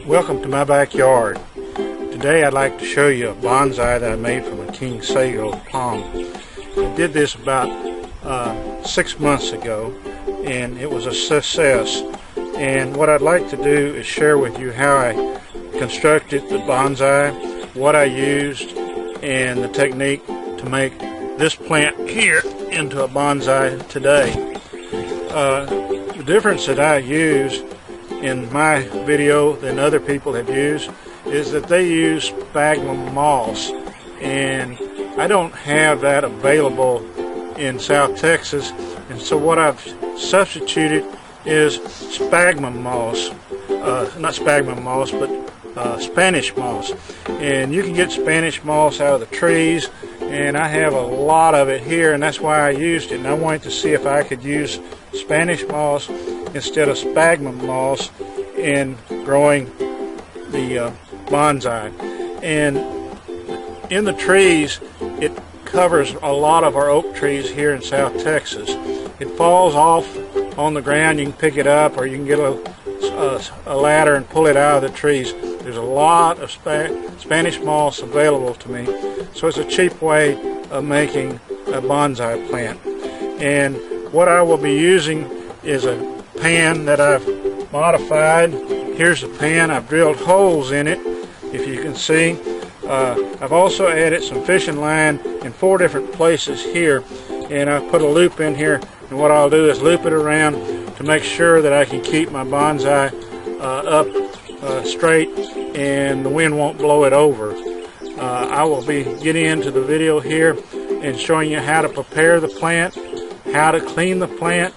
Welcome to my backyard. Today I'd like to show you a bonsai that I made from a king sago palm. I did this about 6 months ago and it was a success. And what I'd like to do is share with you how I constructed the bonsai, what I used, and the technique to make this plant here into a bonsai today. The difference that I used in my video than other people have used is that they use sphagnum moss, and I don't have that available in South Texas, and so what I've substituted is sphagnum moss, not sphagnum moss, but Spanish moss. And you can get Spanish moss out of the trees, and I have a lot of it here, and that's why I used it. And I wanted to see if I could use Spanish moss instead of sphagnum moss in growing the bonsai. And in the trees, it covers a lot of our oak trees here in South Texas. It falls off on the ground. You can pick it up, or you can get a ladder and pull it out of the trees. There's a lot of Spanish moss available to me, so it's a cheap way of making a bonsai plant. And what I will be using is a pan that I've modified. Here's the pan. I've drilled holes in it, if you can see. I've also added some fishing line in 4 different places here, and I've put a loop in here, and what I'll do is loop it around to make sure that I can keep my bonsai up straight and the wind won't blow it over. I will be getting into the video here and showing you how to prepare the plant, how to clean the plant,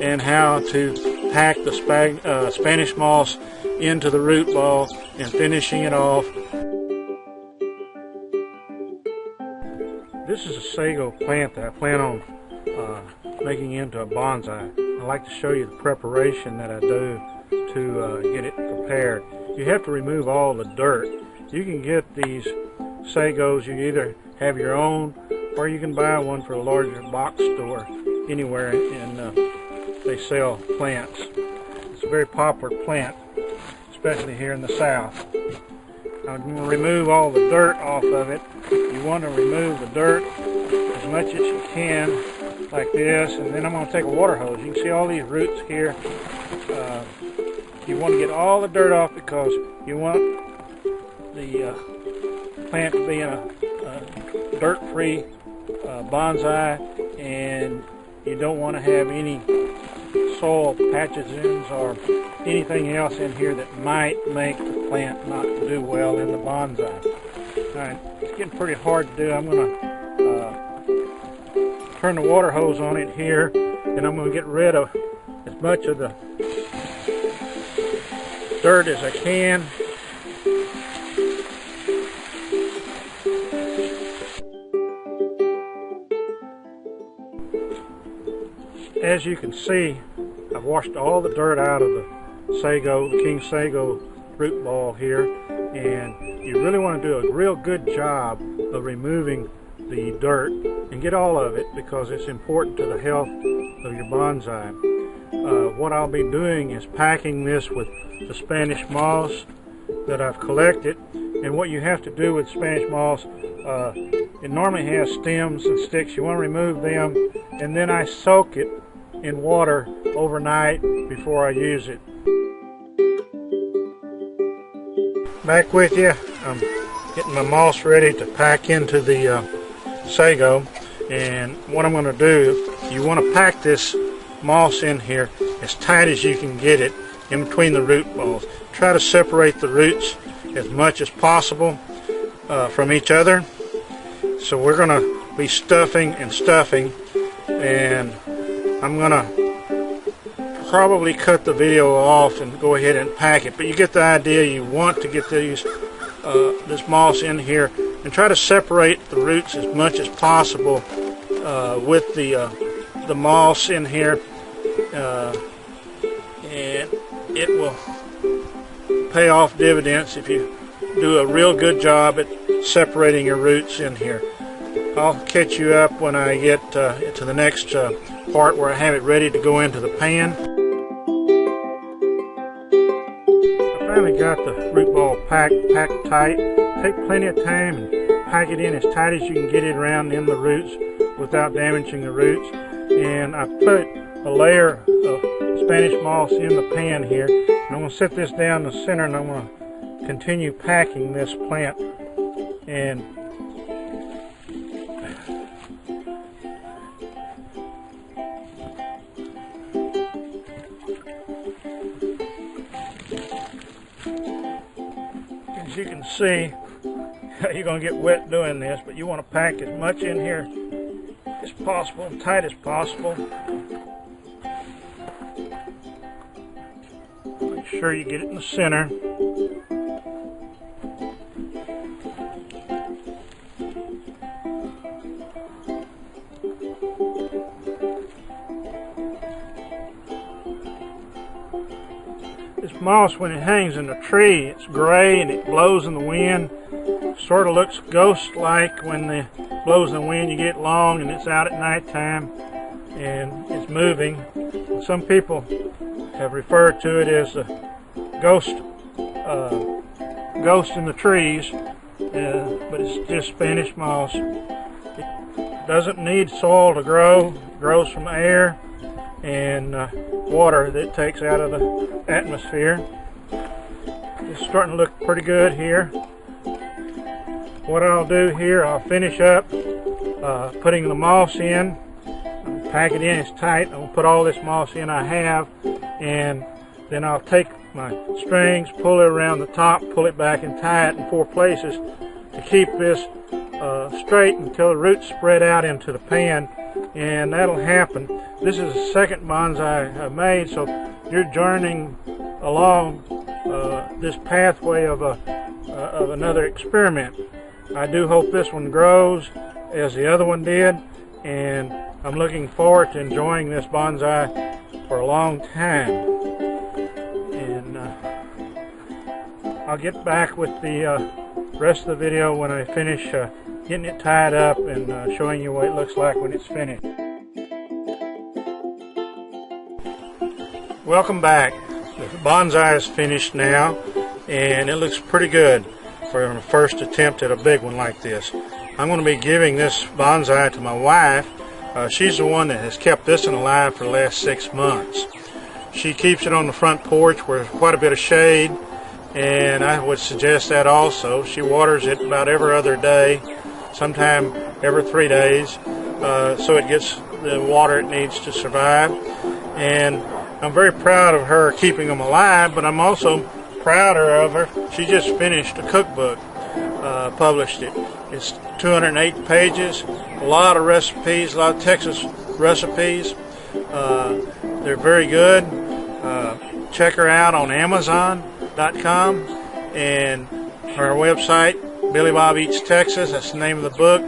and how to pack the Spanish moss into the root ball and finishing it off. This is a sago plant that I plan on making into a bonsai. I'd like to show you the preparation that I do to get it prepared. You have to remove all the dirt. You can get these sagos, you either have your own or you can buy one for a larger box store anywhere, and they sell plants. It's a very popular plant, especially here in the South. I'm going to remove all the dirt off of it. You want to remove the dirt as much as you can, like this, and then I'm going to take a water hose. You can see all these roots here. You want to get all the dirt off because you want the plant to be in a dirt-free bonsai, and you don't want to have any soil pathogens or anything else in here that might make the plant not do well in the bonsai. Alright, it's getting pretty hard to do. I'm going to turn the water hose on it here, and I'm going to get rid of as much of the dirt as I can. As you can see, I've washed all the dirt out of the sago, the king sago root ball here, and you really want to do a real good job of removing the dirt and get all of it because it's important to the health of your bonsai. What I'll be doing is packing this with the Spanish moss that I've collected, and what you have to do with Spanish moss, it normally has stems and sticks. You want to remove them, and then I soak it in water overnight before I use it. Back with you. I'm getting my moss ready to pack into the sago, and what I'm going to do, you want to pack this moss in here as tight as you can get it in between the root balls. Try to separate the roots as much as possible from each other. So we're going to be stuffing and stuffing, and I'm going to probably cut the video off and go ahead and pack it, but you get the idea. You want to get this moss in here and try to separate the roots as much as possible with the moss in here, and it will pay off dividends if you do a real good job at separating your roots in here. I'll catch you up when I get to the next part where I have it ready to go into the pan. I Finally got the root ball packed tight. Take plenty of time and pack it in as tight as you can get it around in the roots without damaging the roots. And I put a layer of Spanish moss in the pan here. And I'm going to set this down in the center, and I'm going to continue packing this plant. And as you can see, you're going to get wet doing this, but you want to pack as much in here as possible, tight as possible. Make sure you get it in the center. This moss, when it hangs in the tree, it's gray and it blows in the wind. Sort of looks ghost-like when it blows in the wind. You get it long and it's out at nighttime and it's moving. Some people have referred to it as a ghost in the trees, but it's just Spanish moss. It doesn't need soil to grow. It grows from air and water that it takes out of the atmosphere. It's starting to look pretty good here. What I'll do here, I'll finish up putting the moss in. I'll pack it in as tight. I'll put all this moss in I have, and then I'll take my strings, pull it around the top, pull it back and tie it in 4 places to keep this straight until the roots spread out into the pan, and that'll happen. This is the second bonsai I've made, so you're journeying along this pathway of another experiment. I do hope this one grows as the other one did, and I'm looking forward to enjoying this bonsai for a long time. And I'll get back with the rest of the video when I finish getting it tied up and showing you what it looks like when it's finished. Welcome back. The bonsai is finished now, and it looks pretty good for a first attempt at a big one like this. I'm going to be giving this bonsai to my wife. She's the one that has kept this one alive for the last 6 months. She keeps it on the front porch where there's quite a bit of shade, and I would suggest that also. She waters it about every other day, sometime every 3 days, so it gets the water it needs to survive. And I'm very proud of her keeping them alive, but I'm also prouder of her. She just finished a cookbook, published it. It's 208 pages, a lot of recipes, a lot of Texas recipes. They're very good. Check her out on Amazon.com and her website, Billy Bob Eats Texas. That's the name of the book,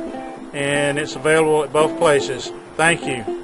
and it's available at both places. Thank you.